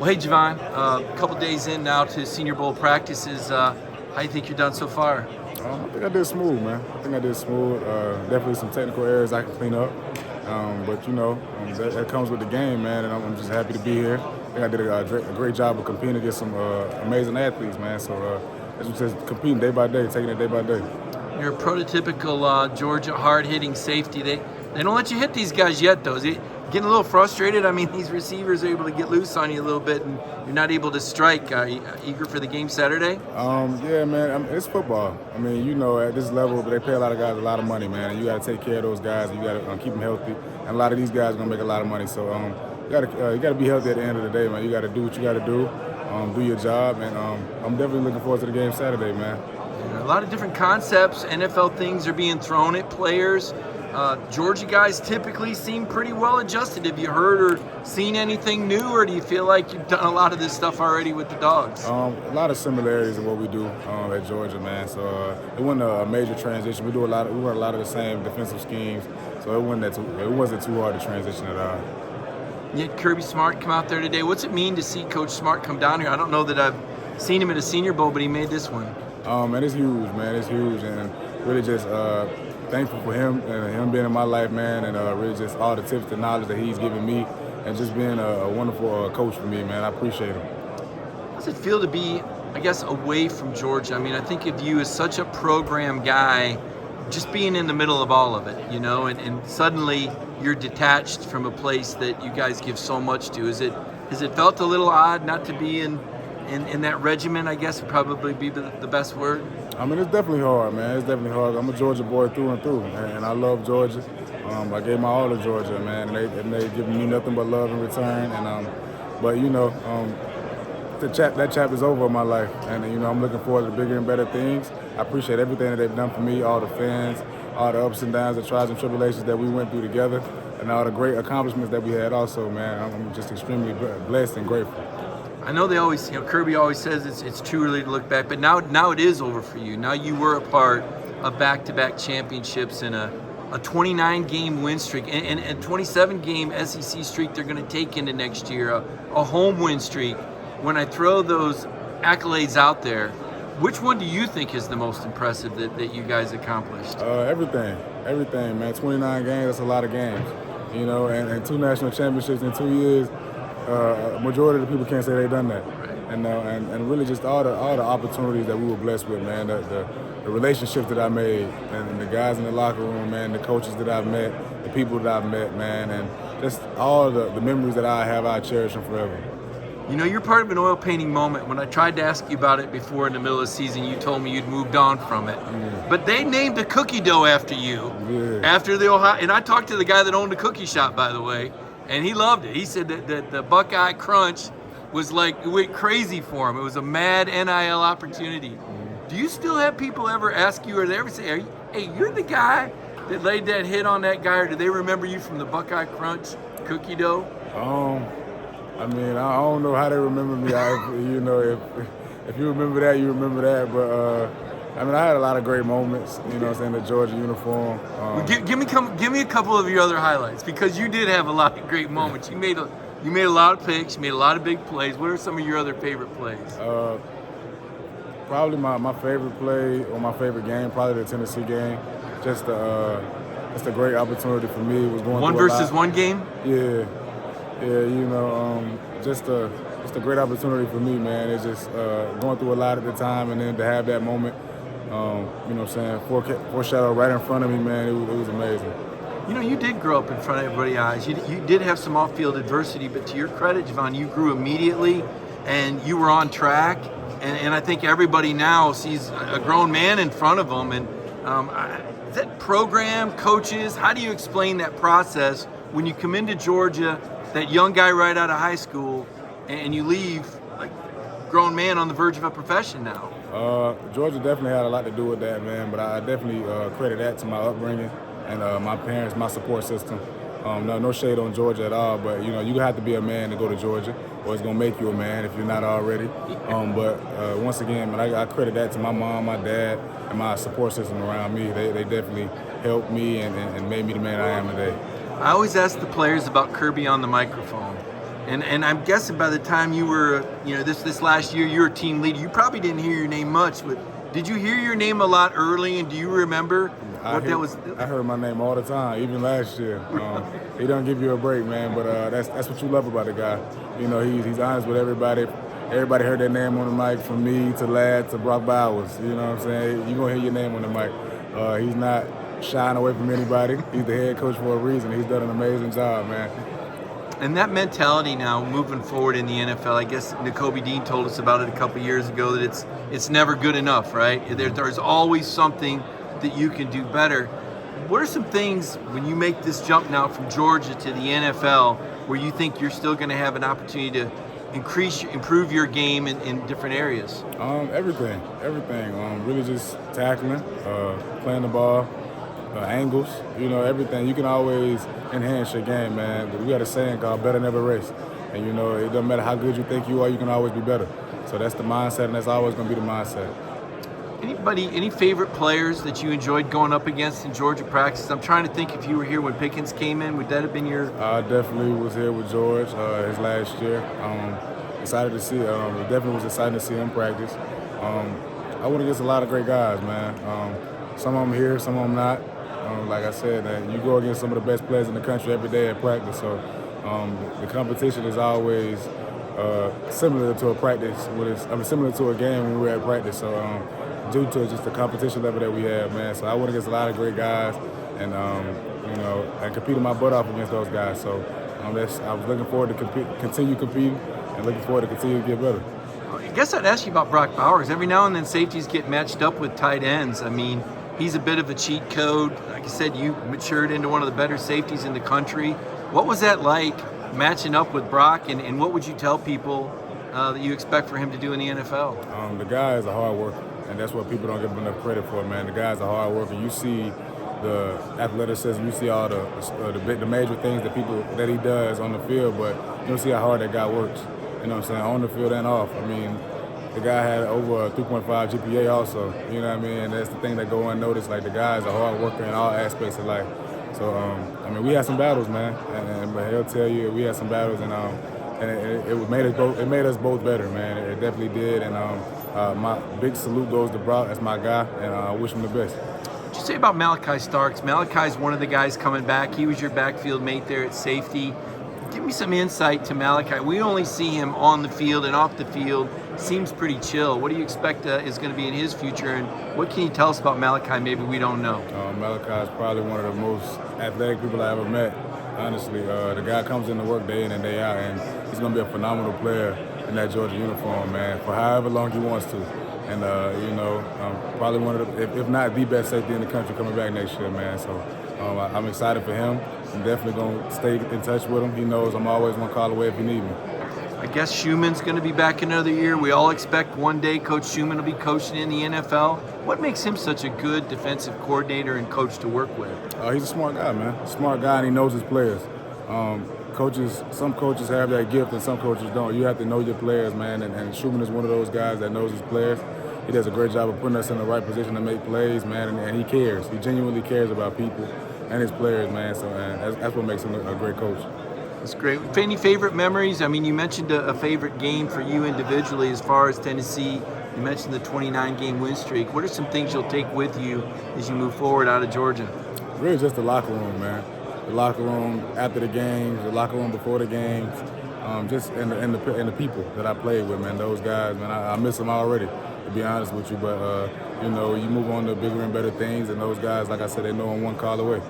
Well, hey, Javon, a couple days in now to Senior Bowl practices. How do you think you're done so far? I think I did smooth, man. I think I did smooth. Definitely some technical errors I can clean up. But, that comes with the game, man, and I'm just happy to be here. I think I did a great job of competing against some amazing athletes, man. So it's just competing day by day, taking it day by day. You're a prototypical Georgia hard-hitting safety. They don't let you hit these guys yet, though. Is it getting a little frustrated? I mean, these receivers are able to get loose on you a little bit, and you're not able to strike. Eager for the game Saturday? Yeah, man. It's football. I mean, at this level, they pay a lot of guys a lot of money, man. And you got to take care of those guys. And you got to keep them healthy. And a lot of these guys are gonna make a lot of money. So you got to be healthy at the end of the day, man. You got to do what you got to do your job, and I'm definitely looking forward to the game Saturday, man. A lot of different concepts, NFL things are being thrown at players. Georgia guys typically seem pretty well adjusted. Have you heard or seen anything new, or do you feel like you've done a lot of this stuff already with the Dogs? A lot of similarities in what we do at Georgia, man. So it wasn't a major transition. We run a lot of the same defensive schemes, so it wasn't too hard to transition at all. You had Kirby Smart come out there today. What's it mean to see Coach Smart come down here? I don't know that I've seen him at a Senior Bowl, but he made this one. And it's huge, man. It's huge, and really just thankful for him and him being in my life, man, and really just all the tips and knowledge that he's given me, and just being a wonderful coach for me, man. I appreciate him. How does it feel to be, I guess, away from Georgia? I mean, I think of you as such a program guy, just being in the middle of all of it, and suddenly you're detached from a place that you guys give so much to. Has it felt a little odd not to be in that regiment, I guess would probably be the best word? I mean, it's definitely hard, man. It's definitely hard. I'm a Georgia boy through and through, and I love Georgia. I gave my all to Georgia, man, and they giving me nothing but love in return. And that chapter's over in my life, and I'm looking forward to bigger and better things. I appreciate everything that they've done for me, all the fans, all the ups and downs, the trials and tribulations that we went through together, and all the great accomplishments that we had also, man. I'm just extremely blessed and grateful. I know they always, Kirby always says it's too early to look back, but now it is over for you. Now you were a part of back-to-back championships and a 29-game win streak and a 27-game SEC streak they're going to take into next year, a home win streak. When I throw those accolades out there, which one do you think is the most impressive that you guys accomplished? Everything, man. 29 games, that's a lot of games, and 2 national championships in 2 years. Majority of the people can't say they've done that, and really just all the opportunities that we were blessed with, man. The relationships that I made, and the guys in the locker room, man. The coaches that I've met, the people that I've met, man, and just all the memories that I cherish them forever. You're part of an oil painting moment. When I tried to ask you about it before in the middle of the season, you told me you'd moved on from it. Yeah. But they named a cookie dough after you. Yeah. After the Ohio, and I talked to the guy that owned the cookie shop, by the way, and he loved it. He said that the Buckeye Crunch was it went crazy for him. It was a mad NIL opportunity. Do you still have people ever ask you, or they ever say, hey, you're the guy that laid that hit on that guy, or do they remember you from the Buckeye Crunch cookie dough? I mean, I don't know how they remember me. If you remember that, you remember that. But I had a lot of great moments. The Georgia uniform. Give me a couple of your other highlights, because you did have a lot of great moments. You made a lot of picks. You made a lot of big plays. What are some of your other favorite plays? Probably my favorite play or my favorite game, probably the Tennessee game. Just a great opportunity for me. It was going one through versus a lot. one game. Yeah. Just a great opportunity for me, man. It's just going through a lot at the time, and then to have that moment, foreshadow right in front of me, man, it was amazing. You did grow up in front of everybody's eyes. You did have some off-field adversity, but to your credit, Javon, you grew immediately, and you were on track. And I think everybody now sees a grown man in front of them. And is that program, coaches, how do you explain that process when you come into Georgia, that young guy right out of high school, and you leave like grown man on the verge of a profession now? Georgia definitely had a lot to do with that, man. But I definitely credit that to my upbringing and my parents, my support system. No shade on Georgia at all, but you have to be a man to go to Georgia, or it's gonna make you a man if you're not already. But once again, man, I credit that to my mom, my dad, and my support system around me. They definitely helped me and made me the man I am today. I always ask the players about Kirby on the microphone. And I'm guessing by the time you were, this last year, you were a team leader. You probably didn't hear your name much, but did you hear your name a lot early? And do you remember what that was? I heard my name all the time, even last year. He don't give you a break, man. But that's what you love about the guy. He's honest with everybody. Everybody heard that name on the mic, from me to Ladd to Brock Bowers. You know what I'm saying? You're going to hear your name on the mic. He's not shying away from anybody. He's the head coach for a reason. He's done an amazing job, man. And that mentality now, moving forward in the NFL, I guess Nakobe Dean told us about it a couple years ago, that it's never good enough, right? There's always something that you can do better. What are some things, when you make this jump now from Georgia to the NFL, where you think you're still going to have an opportunity to improve your game in different areas? Everything. Really just tackling, playing the ball, angles, everything. You can always enhance your game, man. We got a saying called better never rest. And, it doesn't matter how good you think you are, you can always be better. So that's the mindset, and that's always going to be the mindset. Any favorite players that you enjoyed going up against in Georgia practice? I'm trying to think, if you were here when Pickens came in, would that have been your... I definitely was here with George his last year. Excited to see. Definitely was excited to see him practice. I went against a lot of great guys, man. Some of them here, some of them not. Like I said, you go against some of the best players in the country every day at practice. So the competition is always similar to a practice. Similar to a game when we're at practice. So due to just the competition level that we have, man. So I went against a lot of great guys, and and competed my butt off against those guys. So I was looking forward to continue competing, and looking forward to continue to get better. I guess I'd ask you about Brock Bowers. Every now and then safeties get matched up with tight ends. I mean, he's a bit of a cheat code. Like I said, you matured into one of the better safeties in the country. What was that like, matching up with Brock, and what would you tell people that you expect for him to do in the NFL? The guy is a hard worker, and that's what people don't give him enough credit for, man. The guy's a hard worker. You see the athleticism, you see all the major things that he does on the field, but you don't see how hard that guy works. You know what I'm saying? On the field and off. I mean, the guy had over a 3.5 GPA also. You know what I mean? And that's the thing that go unnoticed. Like, the guy is a hard worker in all aspects of life. So, we had some battles, man. But he'll tell you we had some battles, and it made us both better, man. It definitely did. And my big salute goes to Brock. That's my guy, and I wish him the best. What'd you say about Malachi Starks? Malachi's one of the guys coming back. He was your backfield mate there at safety. Give me some insight to Malachi. We only see him on the field and off the field. Seems pretty chill. What do you expect is going to be in his future, and what can you tell us about Malachi maybe we don't know? Malachi is probably one of the most athletic people I ever met, honestly. The guy comes into work day in and day out, and he's going to be a phenomenal player in that Georgia uniform, man, for however long he wants to. And, probably one of the, if not the best safety in the country coming back next year, man. So I'm excited for him. I'm definitely going to stay in touch with him. He knows I'm always one call away if he needs me. I guess Schumann's going to be back another year. We all expect one day Coach Schumann will be coaching in the NFL. What makes him such a good defensive coordinator and coach to work with? He's a smart guy, man. Smart guy, and he knows his players. Some coaches have that gift and some coaches don't. You have to know your players, man, and Schumann is one of those guys that knows his players. He does a great job of putting us in the right position to make plays, man, and he cares. He genuinely cares about people and his players, man, so that's what makes him a great coach. That's great. Any favorite memories? I mean, you mentioned a favorite game for you individually as far as Tennessee. You mentioned the 29-game win streak. What are some things you'll take with you as you move forward out of Georgia? Really just the locker room, man. The locker room after the games, the locker room before the games, and the people that I played with, man. Those guys, man, I miss them already, to be honest with you. But, you move on to bigger and better things, and those guys, like I said, they know I'm one call away.